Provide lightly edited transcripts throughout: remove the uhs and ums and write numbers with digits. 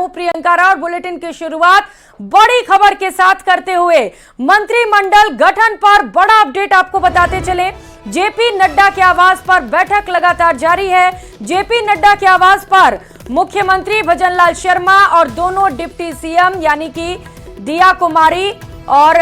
हूं प्रियंका राव और बुलेटिन की शुरुआत बड़ी खबर के साथ करते हुए मंत्रिमंडल गठन पर बड़ा अपडेट आपको बताते चले। जेपी नड्डा के आवास पर बैठक लगातार जारी है। जेपी नड्डा के आवास पर मुख्यमंत्री भजनलाल शर्मा और दोनों डिप्टी सीएम यानी कि दिया कुमारी और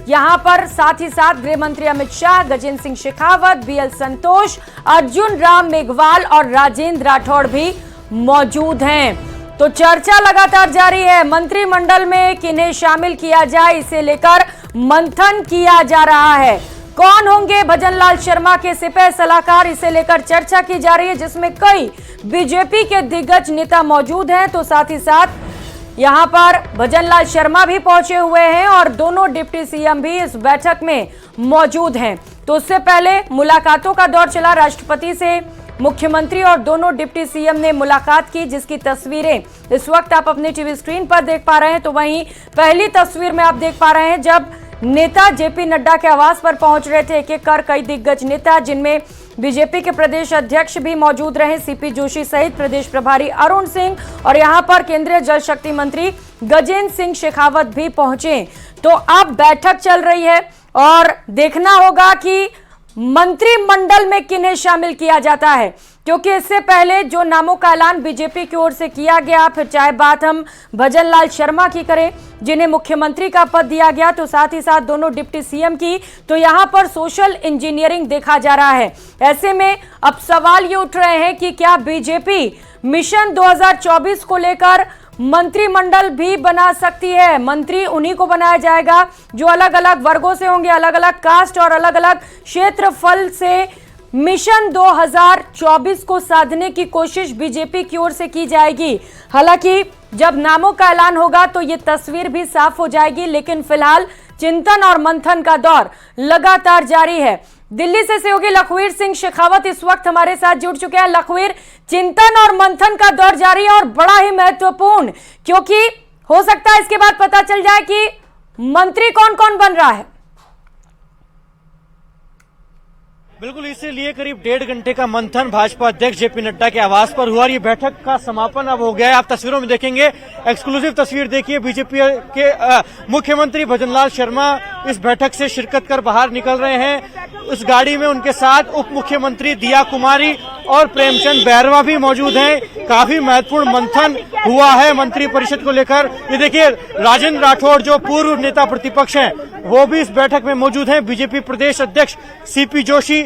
यहां पर साथ ही साथ गृह मंत्री अमित शाह, गजेंद्र सिंह शेखावत, बीएल संतोष, अर्जुन राम मेघवाल और राजेंद्र राठौड़ भी मौजूद हैं। तो चर्चा लगातार जारी है। मंत्रिमंडल में किन्हें शामिल किया जाए इसे लेकर मंथन किया जा रहा है। कौन होंगे भजनलाल शर्मा के सिपह सलाहकार, इसे लेकर चर्चा की जा रही है, जिसमें कई बीजेपी के दिग्गज नेता मौजूद हैं। तो साथ ही साथ यहां पर भजनलाल शर्मा भी पहुंचे हुए हैं और दोनों डिप्टी सीएम भी इस बैठक में मौजूद हैं। तो उससे पहले मुलाकातों का दौर चला। राष्ट्रपति से मुख्यमंत्री और दोनों डिप्टी सीएम ने मुलाकात की, जिसकी तस्वीरें इस वक्त आप अपने टीवी स्क्रीन पर देख पा रहे हैं। तो वहीं पहली तस्वीर में आप देख पा रहे हैं जब नेता जेपी नड्डा के आवास पर पहुंच रहे थे एक एक कर कई दिग्गज नेता, जिनमें बीजेपी के प्रदेश अध्यक्ष भी मौजूद रहे, सीपी जोशी सहित प्रदेश प्रभारी अरुण सिंह, और यहां पर केंद्रीय जल शक्ति मंत्री गजेंद्र सिंह शेखावत भी पहुंचे। तो अब बैठक चल रही है और देखना होगा कि मंत्रिमंडल में किन्हें शामिल किया जाता है, क्योंकि इससे पहले जो नामों का ऐलान बीजेपी की ओर से किया गया, फिर चाहे बात हम भजनलाल शर्मा की करें जिन्हें मुख्यमंत्री का पद दिया गया, तो साथ ही साथ दोनों डिप्टी सीएम की, तो यहां पर सोशल इंजीनियरिंग देखा जा रहा है। ऐसे में अब सवाल ये उठ रहे हैं कि क्या बीजेपी मिशन 2024 को लेकर मंत्रिमंडल भी बना सकती है। मंत्री उन्हीं को बनाया जाएगा जो अलग अलग वर्गों से होंगे, अलग अलग कास्ट और अलग अलग क्षेत्रफल से मिशन 2024 को साधने की कोशिश बीजेपी की ओर से की जाएगी। हालांकि जब नामों का ऐलान होगा तो ये तस्वीर भी साफ हो जाएगी, लेकिन फिलहाल चिंतन और मंथन का दौर लगातार जारी है। दिल्ली से सहयोगी लखवीर सिंह शेखावत इस वक्त हमारे साथ जुड़ चुके हैं। लखवीर, चिंतन और मंथन का दौर जारी है और बड़ा ही महत्वपूर्ण, क्योंकि हो सकता है इसके बाद पता चल जाए कि मंत्री कौन कौन बन रहा है। बिल्कुल, इसीलिए करीब 1.5 घंटे का मंथन भाजपा अध्यक्ष जेपी नड्डा के आवास पर हुआ। ये बैठक का समापन अब हो गया है। आप तस्वीरों में देखेंगे, एक्सक्लूसिव तस्वीर देखिए, बीजेपी के मुख्यमंत्री भजनलाल शर्मा इस बैठक से शिरकत कर बाहर निकल रहे हैं। उस गाड़ी में उनके साथ उप मुख्यमंत्री दिया कुमारी और प्रेमचंद बैरवा भी मौजूद हैं। काफी महत्वपूर्ण मंथन हुआ है मंत्री परिषद को लेकर। ये देखिए, राजेंद्र राठौड़ जो पूर्व नेता प्रतिपक्ष हैं वो भी इस बैठक में मौजूद हैं। बीजेपी प्रदेश अध्यक्ष सीपी जोशी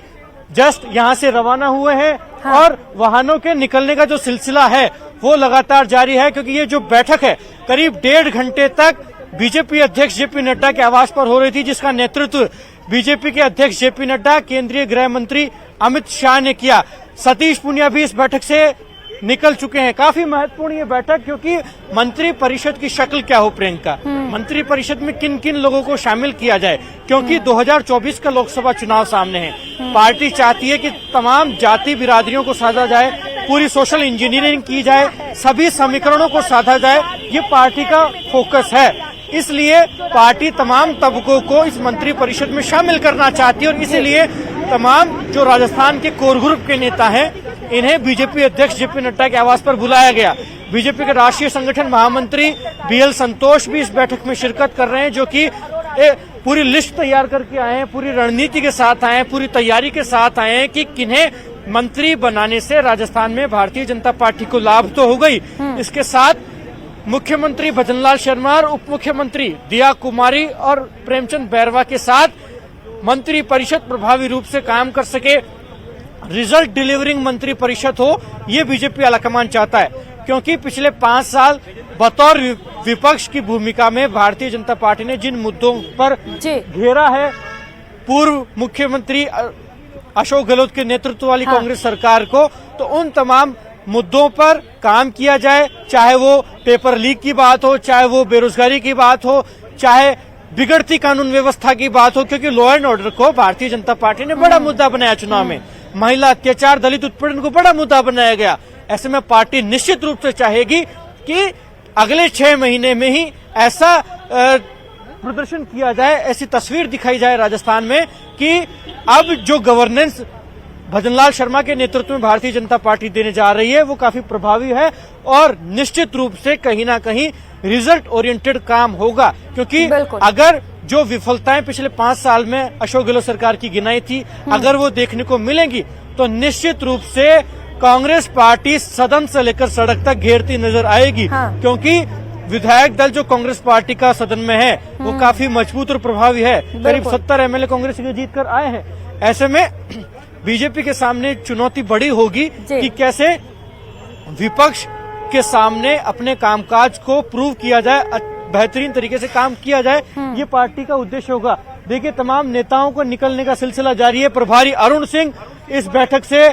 जस्ट यहां से रवाना हुए हैं। हाँ। और वाहनों के निकलने का जो सिलसिला है वो लगातार जारी है, क्योंकि ये जो बैठक है करीब 1.5 घंटे तक बीजेपी अध्यक्ष जेपी नड्डा के आवास पर हो रही थी, जिसका नेतृत्व बीजेपी के अध्यक्ष जेपी नड्डा, केंद्रीय गृह मंत्री अमित शाह ने किया। सतीश पूनिया भी इस बैठक से निकल चुके हैं। काफी महत्वपूर्ण ये बैठक, क्योंकि मंत्री परिषद की शक्ल क्या हो प्रियंका, मंत्री परिषद में किन किन लोगों को शामिल किया जाए, क्योंकि 2024 का लोकसभा चुनाव सामने है। पार्टी चाहती है कि तमाम जाति बिरादरियों को साधा जाए, पूरी सोशल इंजीनियरिंग की जाए, सभी समीकरणों को साधा जाए, ये पार्टी का फोकस है। इसलिए पार्टी तमाम तबकों को इस मंत्री परिषद में शामिल करना चाहती है और इसीलिए तमाम जो राजस्थान के कोर ग्रुप के नेता हैं इन्हें बीजेपी अध्यक्ष जेपी नड्डा के आवास पर बुलाया गया। बीजेपी के राष्ट्रीय संगठन महामंत्री बीएल संतोष भी इस बैठक में शिरकत कर रहे हैं, जो कि पूरी लिस्ट तैयार करके आए हैं, पूरी रणनीति के साथ आए हैं, पूरी तैयारी के साथ आए हैं कि किन्हें मंत्री बनाने से राजस्थान में भारतीय जनता पार्टी को लाभ तो हो गई, इसके साथ मुख्यमंत्री भजनलाल शर्मा और उप मुख्यमंत्री दिया कुमारी और प्रेमचंद बैरवा के साथ मंत्री परिषद प्रभावी रूप से काम कर सके, रिजल्ट डिलीवरिंग मंत्री परिषद हो, ये बीजेपी आलाकमान चाहता है। क्योंकि पिछले 5 साल बतौर विपक्ष की भूमिका में भारतीय जनता पार्टी ने जिन मुद्दों पर घेरा है पूर्व मुख्यमंत्री अशोक गहलोत के नेतृत्व वाली कांग्रेस सरकार को, तो उन तमाम मुद्दों पर काम किया जाए, चाहे वो पेपर लीक की बात हो, चाहे वो बेरोजगारी की बात हो, चाहे बिगड़ती कानून व्यवस्था की बात हो, क्योंकि लॉ एंड ऑर्डर को भारतीय जनता पार्टी ने बड़ा मुद्दा बनाया चुनाव में। महिला अत्याचार, दलित उत्पीड़न को बड़ा मुद्दा बनाया गया। ऐसे में पार्टी निश्चित रूप से चाहेगी कि अगले 6 महीने में ही ऐसा प्रदर्शन किया जाए, ऐसी तस्वीर दिखाई जाए राजस्थान में कि अब जो गवर्नेंस भजनलाल शर्मा के नेतृत्व में भारतीय जनता पार्टी देने जा रही है वो काफी प्रभावी है और निश्चित रूप से कहीं ना कहीं रिजल्ट ओरिएंटेड काम होगा, क्योंकि अगर जो विफलताएं पिछले 5 साल में अशोक गहलोत सरकार की गिनाई थी अगर वो देखने को मिलेंगी तो निश्चित रूप से कांग्रेस पार्टी सदन से लेकर सड़क तक घेरती नजर आएगी। क्योंकि विधायक दल जो कांग्रेस पार्टी का सदन में है वो काफी मजबूत और प्रभावी है। करीब 70 एमएलए कांग्रेस के जीत कर आए हैं। ऐसे में बीजेपी के सामने चुनौती बड़ी होगी कि कैसे विपक्ष के सामने अपने कामकाज को प्रूव किया जाए, बेहतरीन तरीके से काम किया जाए, ये पार्टी का उद्देश्य होगा। देखिए, तमाम नेताओं को निकलने का सिलसिला जारी है। प्रभारी अरुण सिंह इस बैठक से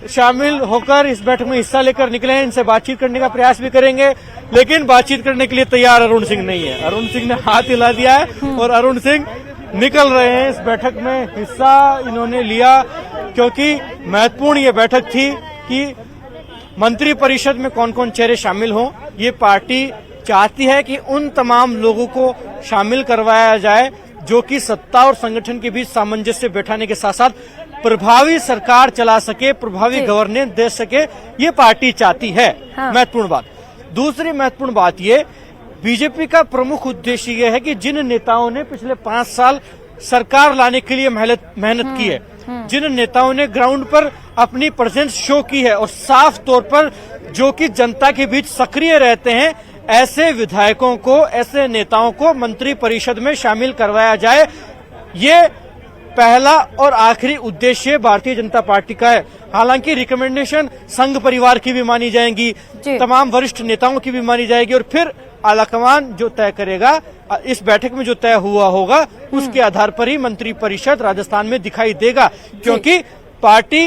शामिल होकर इस बैठक में हिस्सा लेकर निकले हैं। इनसे बातचीत करने का प्रयास भी करेंगे, लेकिन बातचीत करने के लिए तैयार अरुण सिंह नहीं है। अरुण सिंह ने हाथ हिला दिया है और अरुण सिंह निकल रहे हैं। इस बैठक में हिस्सा इन्होंने लिया क्योंकि महत्वपूर्ण ये बैठक थी कि मंत्री परिषद में कौन कौन चेहरे शामिल हों। ये पार्टी चाहती है कि उन तमाम लोगों को शामिल करवाया जाए जो कि सत्ता और संगठन के बीच सामंजस्य बैठाने के साथ साथ प्रभावी सरकार चला सके, प्रभावी गवर्नेंस दे सके, ये पार्टी चाहती है। महत्वपूर्ण बात। दूसरी महत्वपूर्ण बात ये, बीजेपी का प्रमुख उद्देश्य ये है कि जिन नेताओं ने पिछले 5 साल सरकार लाने के लिए मेहनत की है, जिन नेताओं ने ग्राउंड पर अपनी प्रेजेंस शो की है और साफ तौर पर जो कि जनता के बीच सक्रिय रहते हैं, ऐसे विधायकों को, ऐसे नेताओं को मंत्री परिषद में शामिल करवाया जाए। ये पहला और आखिरी उद्देश्य भारतीय जनता पार्टी का है। हालांकि रिकमेंडेशन संघ परिवार की भी मानी जाएंगी, तमाम वरिष्ठ नेताओं की भी मानी जाएगी और फिर आलाकमान जो तय करेगा, इस बैठक में जो तय हुआ होगा उसके आधार पर ही मंत्री परिषद राजस्थान में दिखाई देगा। क्योंकि पार्टी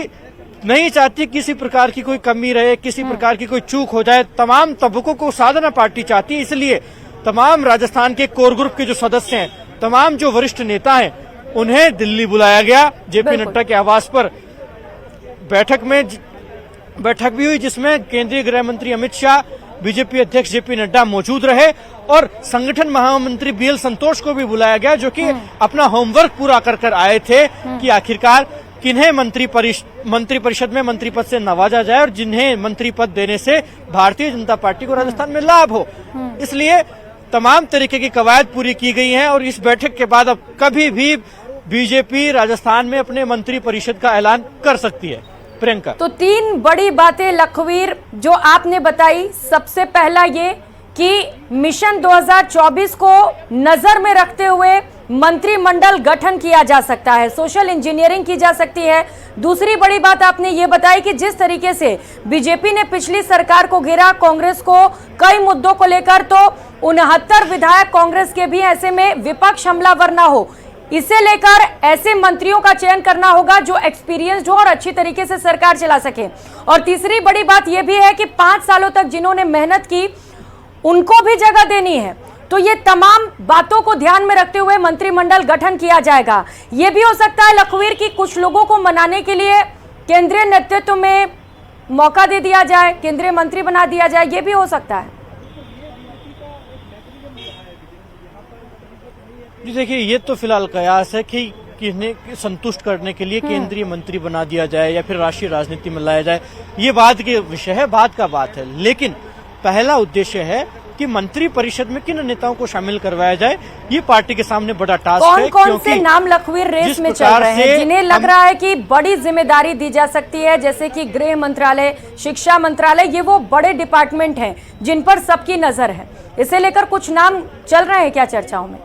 नहीं चाहती किसी प्रकार की कोई कमी रहे, किसी प्रकार की कोई चूक हो जाए। तमाम तबकों को साधना पार्टी चाहती है। इसलिए तमाम राजस्थान के कोर ग्रुप के जो सदस्य हैं, तमाम जो वरिष्ठ नेता हैं, उन्हें दिल्ली बुलाया गया। जेपी नड्डा के आवास पर बैठक भी हुई जिसमें केंद्रीय गृह मंत्री अमित शाह, बीजेपी अध्यक्ष जेपी नड्डा मौजूद रहे और संगठन महामंत्री बीएल संतोष को भी बुलाया गया, जो कि अपना होमवर्क पूरा कर आए थे कि आखिरकार किन्हें मंत्री परिषद में मंत्री पद से नवाजा जाए और जिन्हें मंत्री पद देने से भारतीय जनता पार्टी को राजस्थान में लाभ हो। इसलिए तमाम तरीके की कवायद पूरी की गई हैं और इस बैठक के बाद अब कभी भी बीजेपी राजस्थान में अपने मंत्री परिषद का ऐलान कर सकती है। प्रियंका, तो 3 बड़ी बातें लखवीर जो आपने बताई। सबसे पहला ये कि मिशन 2024 को नजर में रखते हुए मंत्रिमंडल गठन किया जा सकता है, सोशल इंजीनियरिंग की जा सकती है। दूसरी बड़ी बात आपने ये बताई कि जिस तरीके से बीजेपी ने पिछली सरकार को घेरा, कांग्रेस को कई मुद्दों को लेकर, तो 69 विधायक कांग्रेस के भी, ऐसे में विपक्ष हमलावर ना हो, इसे लेकर ऐसे मंत्रियों का चयन करना होगा जो एक्सपीरियंस्ड हो और अच्छी तरीके से सरकार चला सके। और तीसरी बड़ी बात यह भी है कि 5 सालों तक जिन्होंने मेहनत की उनको भी जगह देनी है। तो ये तमाम बातों को ध्यान में रखते हुए मंत्रिमंडल गठन किया जाएगा। ये भी हो सकता है लखवीर की कुछ लोगों को मनाने के लिए केंद्रीय नेतृत्व में मौका दे दिया जाए, केंद्रीय मंत्री बना दिया जाए, ये भी हो सकता है। जी देखिए, ये तो फिलहाल कयास है कि किन्हें संतुष्ट करने के लिए केंद्रीय मंत्री बना दिया जाए या फिर राष्ट्रीय राजनीति में लाया जाए, ये बात के विषय है, बात का बात है। लेकिन पहला उद्देश्य है कि मंत्री परिषद में किन नेताओं को शामिल करवाया जाए। ये पार्टी के सामने बड़ा टास्क है। कौन से नाम लखवीर रेस में चल रहे हैं जिन्हें लग रहा है कि बड़ी जिम्मेदारी दी जा सकती है, जैसे कि गृह मंत्रालय, शिक्षा मंत्रालय, ये वो बड़े डिपार्टमेंट हैं जिन पर सबकी नजर है। इसे लेकर कुछ नाम चल रहे हैं क्या चर्चाओं में?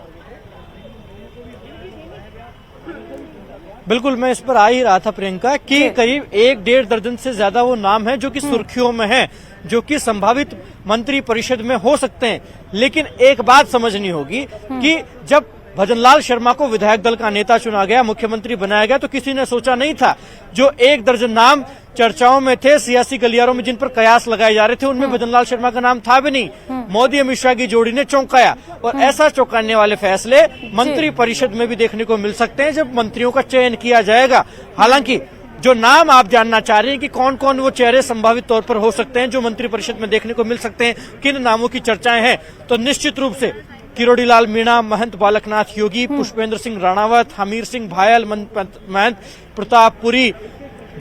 बिल्कुल, मैं इस पर आ ही रहा था प्रियंका कि करीब 1-1.5 दर्जन से ज्यादा वो नाम हैं जो कि सुर्खियों में हैं, जो कि संभावित मंत्री परिषद में हो सकते हैं। लेकिन एक बात समझनी होगी कि जब भजनलाल शर्मा को विधायक दल का नेता चुना गया, मुख्यमंत्री बनाया गया, तो किसी ने सोचा नहीं था जो 1 दर्जन नाम चर्चाओं में थे, सियासी गलियारों में जिन पर कयास लगाए जा रहे थे, उनमें भजनलाल शर्मा का नाम था भी नहीं। मोदी अमित शाह की जोड़ी ने चौंकाया और ऐसा चौंकाने वाले फैसले मंत्री परिषद में भी देखने को मिल सकते हैं जब मंत्रियों का चयन किया जाएगा। हालांकि जो नाम आप जानना चाह रहे हैं कि कौन कौन वो चेहरे संभावित तौर पर हो सकते हैं जो मंत्री परिषद में देखने को मिल सकते हैं, किन नामों की चर्चाएं हैं, तो निश्चित रूप से किरोड़ीलाल मीणा, महंत बालकनाथ योगी, पुष्पेंद्र सिंह राणावत, हमीर सिंह भायल, महंत प्रतापपुरी,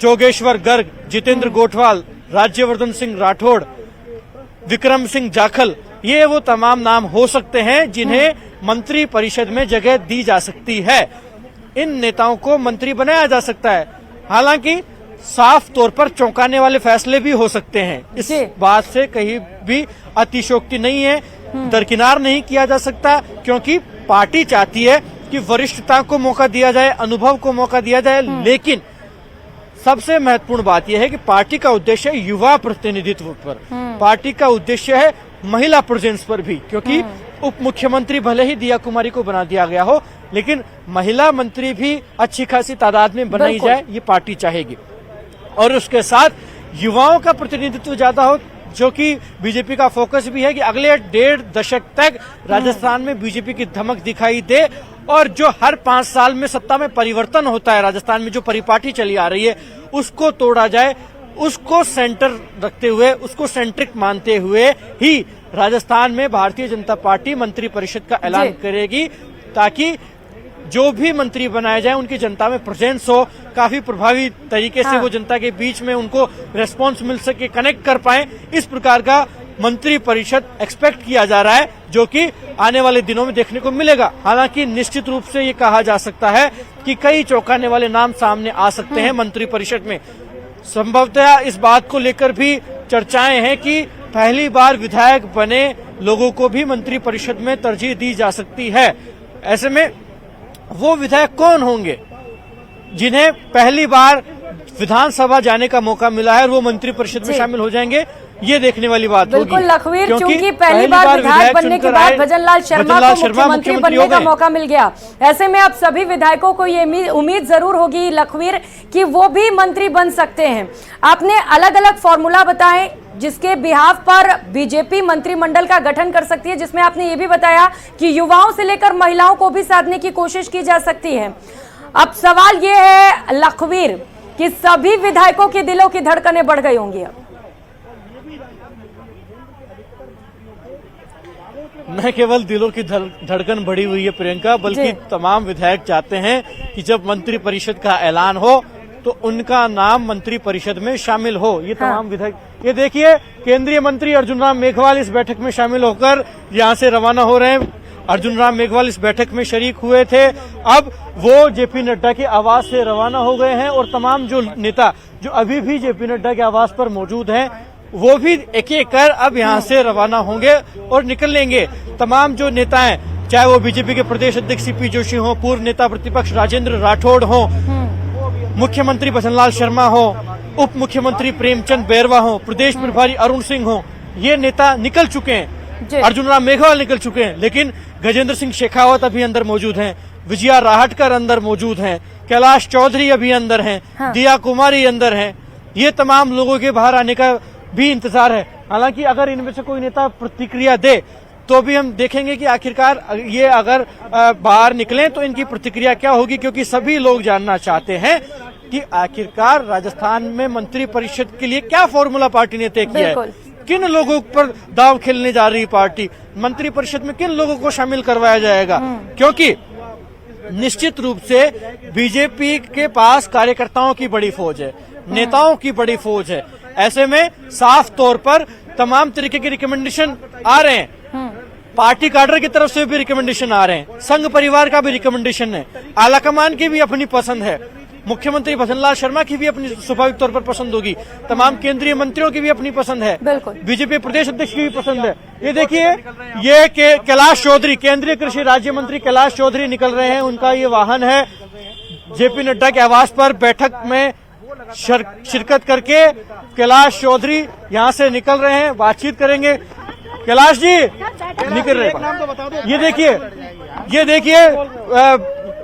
जोगेश्वर गर्ग, जितेंद्र गोठवाल, राज्यवर्धन सिंह राठौड़, विक्रम सिंह जाखल, ये वो तमाम नाम हो सकते हैं जिन्हें मंत्री परिषद में जगह दी जा सकती है। इन नेताओं को मंत्री बनाया जा सकता है। हालांकि साफ तौर पर चौंकाने वाले फैसले भी हो सकते हैं। इस बात से कहीं भी अतिशयोक्ति नहीं है, दरकिनार नहीं किया जा सकता, क्योंकि पार्टी चाहती है कि वरिष्ठता को मौका दिया जाए, अनुभव को मौका दिया जाए। लेकिन सबसे महत्वपूर्ण बात यह है कि पार्टी का उद्देश्य है युवा प्रतिनिधित्व पर, पार्टी का उद्देश्य है महिला प्रेजेंस पर भी, क्योंकि उप मुख्यमंत्री भले ही दिया कुमारी को बना दिया गया हो, लेकिन महिला मंत्री भी अच्छी खासी तादाद में बनाई जाए, ये पार्टी चाहेगी। और उसके साथ युवाओं का प्रतिनिधित्व ज्यादा हो, जो कि बीजेपी का फोकस भी है कि अगले 1.5 दशक तक राजस्थान में बीजेपी की धमक दिखाई दे, और जो हर 5 साल में सत्ता में परिवर्तन होता है राजस्थान में, जो परिपाटी चली आ रही है, उसको तोड़ा जाए। उसको सेंटर रखते हुए, उसको सेंट्रिक मानते हुए ही राजस्थान में भारतीय जनता पार्टी मंत्री परिषद का ऐलान करेगी, ताकि जो भी मंत्री बनाए जाए उनकी जनता में प्रेजेंस हो, काफी प्रभावी तरीके से वो जनता के बीच में उनको रेस्पॉन्स मिल सके, कनेक्ट कर पाए। इस प्रकार का मंत्री परिषद एक्सपेक्ट किया जा रहा है, जो कि आने वाले दिनों में देखने को मिलेगा। हालांकि निश्चित रूप से ये कहा जा सकता है कि कई चौंकाने वाले नाम सामने आ सकते हैं मंत्री परिषद में। संभवतः इस बात को लेकर भी चर्चाएं हैं कि पहली बार विधायक बने लोगों को भी मंत्री परिषद में तरजीह दी जा सकती है। ऐसे में वो विधायक कौन होंगे जिन्हें पहली बार विधानसभा जाने का मौका मिला है और वो मंत्री परिषद में शामिल हो जाएंगे, ये देखने वाली बात होगी। बिल्कुल लखवीर, क्योंकि पहली बार विधायक बनने के बाद भजनलाल शर्मा को मुख्यमंत्री बनने का मौका मिल गया। ऐसे में अब सभी विधायकों को ये उम्मीद जरूर होगी लखवीर कि वो भी मंत्री बन सकते हैं। आपने अलग अलग फॉर्मूला बताए जिसके बिहाफ पर बीजेपी मंत्रिमंडल का गठन कर सकती है, जिसमें आपने ये भी बताया कि युवाओं से लेकर महिलाओं को भी साधने की कोशिश की जा सकती है। अब सवाल ये है लखवीर कि सभी विधायकों के दिलों की धड़कनें बढ़ गई होंगी। अब न केवल दिलों की धड़कन बढ़ी हुई है प्रियंका, बल्कि तमाम विधायक चाहते हैं कि जब मंत्री परिषद का ऐलान हो तो उनका नाम मंत्री परिषद में शामिल हो। ये तमाम विधायक, ये देखिए केंद्रीय मंत्री अर्जुन राम मेघवाल इस बैठक में शामिल होकर यहां से रवाना हो रहे हैं। अर्जुन राम मेघवाल इस बैठक में शरीक हुए थे, अब वो जेपी नड्डा के आवास से रवाना हो गए हैं, और तमाम जो नेता जो अभी भी जेपी नड्डा के आवास पर मौजूद हैं, वो भी एक एक कर अब यहाँ से रवाना होंगे और निकलेंगे। तमाम जो नेता हैं, चाहे वो बीजेपी के प्रदेश अध्यक्ष सीपी जोशी हो, पूर्व नेता प्रतिपक्ष राजेंद्र राठौड़ हो, मुख्यमंत्री भजनलाल शर्मा हो, उप मुख्यमंत्री प्रेमचंद बैरवा हो, प्रदेश प्रभारी अरुण सिंह हो, ये नेता निकल चुके हैं। अर्जुन राम मेघवाल निकल चुके हैं, लेकिन गजेंद्र सिंह शेखावत अभी अंदर मौजूद हैं, विजया राहटकर अंदर मौजूद हैं, कैलाश चौधरी अभी अंदर हैं, दिया कुमारी अंदर हैं। ये तमाम लोगों के बाहर आने का भी इंतजार है। हालांकि अगर इनमें से कोई नेता प्रतिक्रिया दे तो भी हम देखेंगे कि आखिरकार ये अगर बाहर निकले तो इनकी प्रतिक्रिया क्या होगी, क्योंकि सभी लोग जानना चाहते हैं कि आखिरकार राजस्थान में मंत्री परिषद के लिए क्या फॉर्मूला पार्टी ने तय किया है, किन लोगों पर दाव खेलने जा रही पार्टी, मंत्री परिषद में किन लोगों को शामिल करवाया जाएगा। क्योंकि निश्चित रूप से बीजेपी के पास कार्यकर्ताओं की बड़ी फौज है, नेताओं की बड़ी फौज है। ऐसे में साफ तौर पर तमाम तरीके के रिकमेंडेशन आ रहे हैं, पार्टी कैडर की तरफ से भी रिकमेंडेशन आ रहे हैं, संघ परिवार का भी रिकमेंडेशन है, आलाकमान की भी अपनी पसंद है, मुख्यमंत्री भजनलाल शर्मा की भी अपनी स्वाभाविक तौर पर पसंद होगी, तमाम केंद्रीय मंत्रियों की भी अपनी पसंद है, बीजेपी प्रदेश अध्यक्ष की भी पसंद है। ये देखिए, ये कैलाश चौधरी, केंद्रीय कृषि राज्य मंत्री कैलाश चौधरी निकल रहे हैं, उनका ये वाहन है। जेपी नड्डा के आवास पर बैठक में शिरकत करके कैलाश चौधरी यहां से निकल रहे हैं, बातचीत करेंगे। कैलाश जी निकल रहे हैं। ये देखिए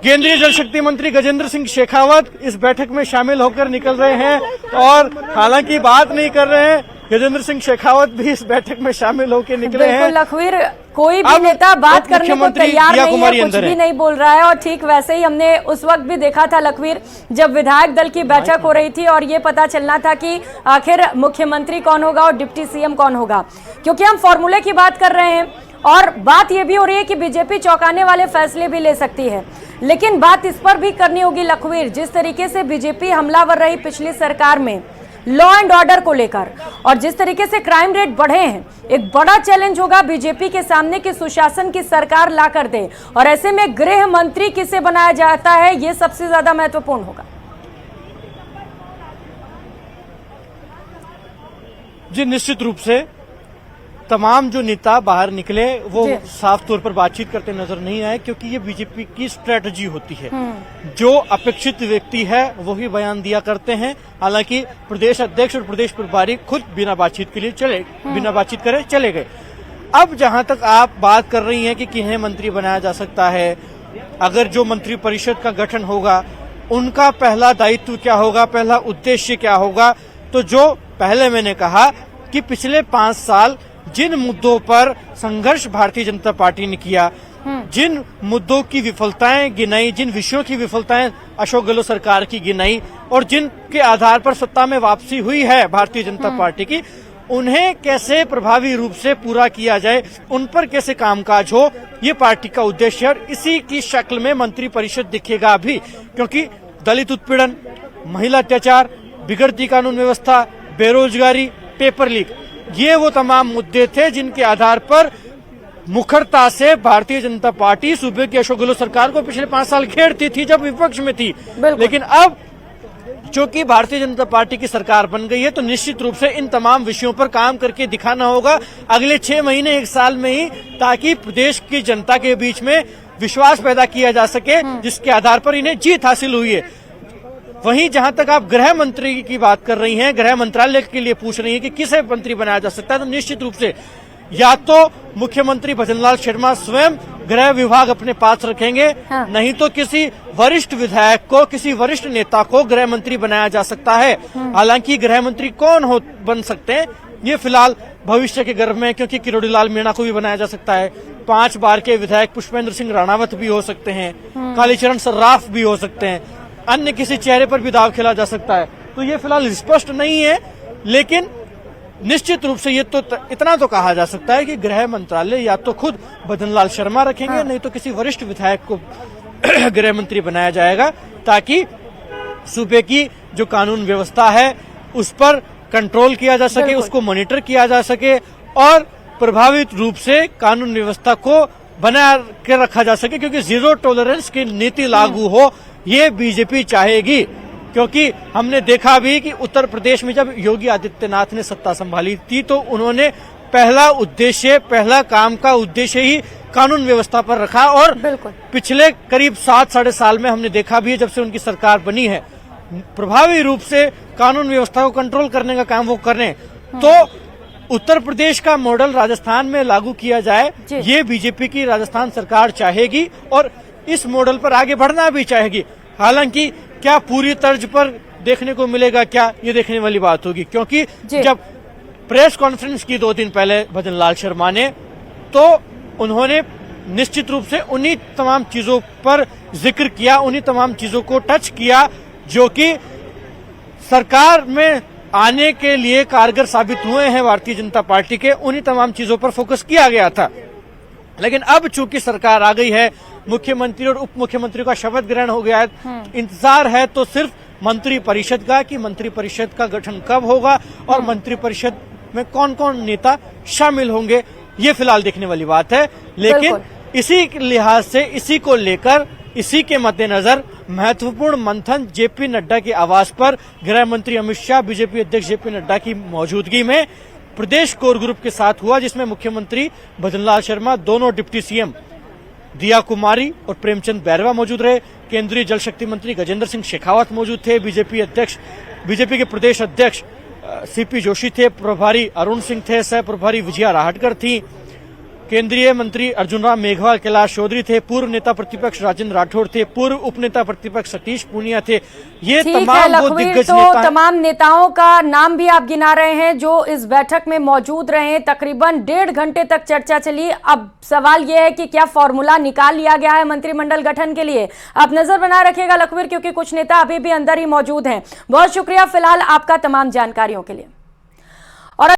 केंद्रीय जल शक्ति मंत्री गजेंद्र सिंह शेखावत इस बैठक में शामिल होकर निकल रहे हैं, और हालांकि बात नहीं कर रहे हैं, गजेंद्र सिंह शेखावत भी इस बैठक में शामिल होकर निकले हैं। लखवीर, कोई भी नेता बात करने को तैयार नहीं है, कुछ भी नहीं बोल रहा है, और ठीक वैसे ही हमने उस वक्त भी देखा था लखवीर, जब विधायक दल की बैठक हो रही थी और ये पता चलना था कि आखिर मुख्यमंत्री कौन होगा और डिप्टी सीएम कौन होगा। क्योंकि हम फॉर्मूले की बात कर रहे हैं और बात यह भी हो रही है कि बीजेपी चौंकाने वाले फैसले भी ले सकती है। लेकिन बात इस पर भी करनी होगी लखवीर, जिस तरीके से बीजेपी हमलावर रही पिछली सरकार में लॉ एंड ऑर्डर को लेकर, और जिस तरीके से क्राइम रेट बढ़े हैं, एक बड़ा चैलेंज होगा बीजेपी के सामने कि सुशासन की सरकार ला कर दे। और ऐसे में गृह मंत्री किसे बनाया जाता है, यह सबसे ज्यादा महत्वपूर्ण होगा। जी, निश्चित रूप से तमाम जो नेता बाहर निकले वो साफ तौर पर बातचीत करते नजर नहीं आए, क्योंकि ये बीजेपी की स्ट्रेटजी होती है। जो अपेक्षित व्यक्ति है वही बयान दिया करते हैं। हालांकि प्रदेश अध्यक्ष और प्रदेश प्रभारी खुद बिना बातचीत करे चले गए। अब जहां तक आप बात कर रही हैं कि किन्हें मंत्री बनाया जा सकता है, अगर जो मंत्री परिषद का गठन होगा उनका पहला दायित्व क्या होगा, पहला उद्देश्य क्या होगा, तो जो पहले मैंने कहा कि पिछले 5 साल जिन मुद्दों पर संघर्ष भारतीय जनता पार्टी ने किया, जिन मुद्दों की विफलताएं गिनाई, जिन विषयों की विफलताएं अशोक गहलोत सरकार की गिनाई, और जिनके आधार पर सत्ता में वापसी हुई है भारतीय जनता पार्टी की, उन्हें कैसे प्रभावी रूप से पूरा किया जाए, उन पर कैसे कामकाज हो, ये पार्टी का उद्देश्य है। और इसी की शक्ल में मंत्री परिषद दिखेगा भी, क्योंकि दलित उत्पीड़न, महिला अत्याचार, बिगड़ती कानून व्यवस्था, बेरोजगारी, पेपर लीक, ये वो तमाम मुद्दे थे जिनके आधार पर मुखरता से भारतीय जनता पार्टी सूबे की अशोक गहलोत सरकार को पिछले 5 साल घेरती थी जब विपक्ष में थी। लेकिन अब चूंकि भारतीय जनता पार्टी की सरकार बन गई है, तो निश्चित रूप से इन तमाम विषयों पर काम करके दिखाना होगा अगले 6 महीने 1 साल में ही, ताकि प्रदेश की जनता के बीच में विश्वास पैदा किया जा सके, जिसके आधार पर इन्हें जीत हासिल हुई है। वहीं जहां तक आप गृह मंत्री की बात कर रही हैं, गृह मंत्रालय के लिए पूछ रही हैं कि किसे मंत्री बनाया जा सकता है, तो निश्चित रूप से या तो मुख्यमंत्री भजनलाल शर्मा स्वयं गृह विभाग अपने पास रखेंगे, नहीं तो किसी वरिष्ठ विधायक को, किसी वरिष्ठ नेता को गृह मंत्री बनाया जा सकता है। हालांकि गृह मंत्री कौन बन सकते हैं ये फिलहाल भविष्य के गर्भ में, क्योंकि किरोड़ी लाल मीणा को भी बनाया जा सकता है, 5 बार के विधायक पुष्पेंद्र सिंह राणावत भी हो सकते हैं, कालीचरण सर्राफ भी हो सकते हैं, अन्य किसी चेहरे पर भी दाव खेला जा सकता है। तो ये फिलहाल स्पष्ट नहीं है, लेकिन निश्चित रूप से ये तो इतना तो कहा जा सकता है कि गृह मंत्रालय या तो खुद भजनलाल शर्मा रखेंगे, नहीं तो किसी वरिष्ठ विधायक को गृह मंत्री बनाया जाएगा, ताकि सूबे की जो कानून व्यवस्था है उस पर कंट्रोल किया जा सके, उसको मॉनिटर किया जा सके, और प्रभावित रूप से कानून व्यवस्था को बना के रखा जा सके, क्योंकि जीरो टॉलरेंस की नीति लागू हो, ये बीजेपी चाहेगी। क्योंकि हमने देखा भी कि उत्तर प्रदेश में जब योगी आदित्यनाथ ने सत्ता संभाली थी, तो उन्होंने पहला काम का उद्देश्य ही कानून व्यवस्था पर रखा, और पिछले करीब 7 साढ़े साल में हमने देखा भी है, जब से उनकी सरकार बनी है, प्रभावी रूप से कानून व्यवस्था को कंट्रोल करने का काम वो कर रहे हैं। तो उत्तर प्रदेश का मॉडल राजस्थान में लागू किया जाए, ये बीजेपी की राजस्थान सरकार चाहेगी, और इस मॉडल पर आगे बढ़ना भी चाहेगी। हालांकि क्या पूरी तर्ज पर देखने को मिलेगा क्या, ये देखने वाली बात होगी, क्योंकि जब प्रेस कॉन्फ्रेंस की 2 दिन पहले भजनलाल शर्मा ने, तो उन्होंने निश्चित रूप से उन्हीं तमाम चीजों पर जिक्र किया, उन्हीं तमाम चीजों को टच किया जो कि सरकार में आने के लिए कारगर साबित हुए हैं भारतीय जनता पार्टी के, उन्हीं तमाम चीजों पर फोकस किया गया था। लेकिन अब चूंकि सरकार आ गई है, मुख्यमंत्री और उप मुख्यमंत्री का शपथ ग्रहण हो गया है, इंतजार है तो सिर्फ मंत्री परिषद का, कि मंत्री परिषद का गठन कब होगा और मंत्री परिषद में कौन कौन नेता शामिल होंगे, ये फिलहाल देखने वाली बात है। लेकिन इसी लिहाज से, इसी को लेकर, इसी के मद्देनजर महत्वपूर्ण मंथन जेपी नड्डा के आवास पर गृह मंत्री अमित शाह, बीजेपी अध्यक्ष जेपी नड्डा की मौजूदगी में प्रदेश कोर ग्रुप के साथ हुआ, जिसमें मुख्यमंत्री भजनलाल शर्मा, दोनों डिप्टी सीएम दिया कुमारी और प्रेमचंद बैरवा मौजूद रहे, केंद्रीय जल शक्ति मंत्री गजेंद्र सिंह शेखावत मौजूद थे, बीजेपी के प्रदेश अध्यक्ष सीपी जोशी थे, प्रभारी अरुण सिंह थे, सह प्रभारी विजया राहटकर थी, केंद्रीय मंत्री अर्जुन राम मेघवाल, कैलाश चौधरी थे, पूर्व नेता प्रतिपक्ष राजेंद्र राठौड़ थे, पूर्व उप नेता प्रतिपक्ष सतीश पूनिया थे। ये तमाम वो दिग्गज नेता, तमाम नेताओं का नाम भी आप गिना रहे हैं जो इस बैठक में मौजूद रहे। तकरीबन 1.5 घंटे तक चर्चा चली। अब सवाल यह है कि क्या फॉर्मूला निकाल लिया गया है मंत्रिमंडल गठन के लिए? आप नजर बनाए रखिएगा लखवीर, क्योंकि कुछ नेता अभी भी अंदर ही मौजूद हैं। बहुत शुक्रिया फिलहाल आपका तमाम जानकारियों के लिए।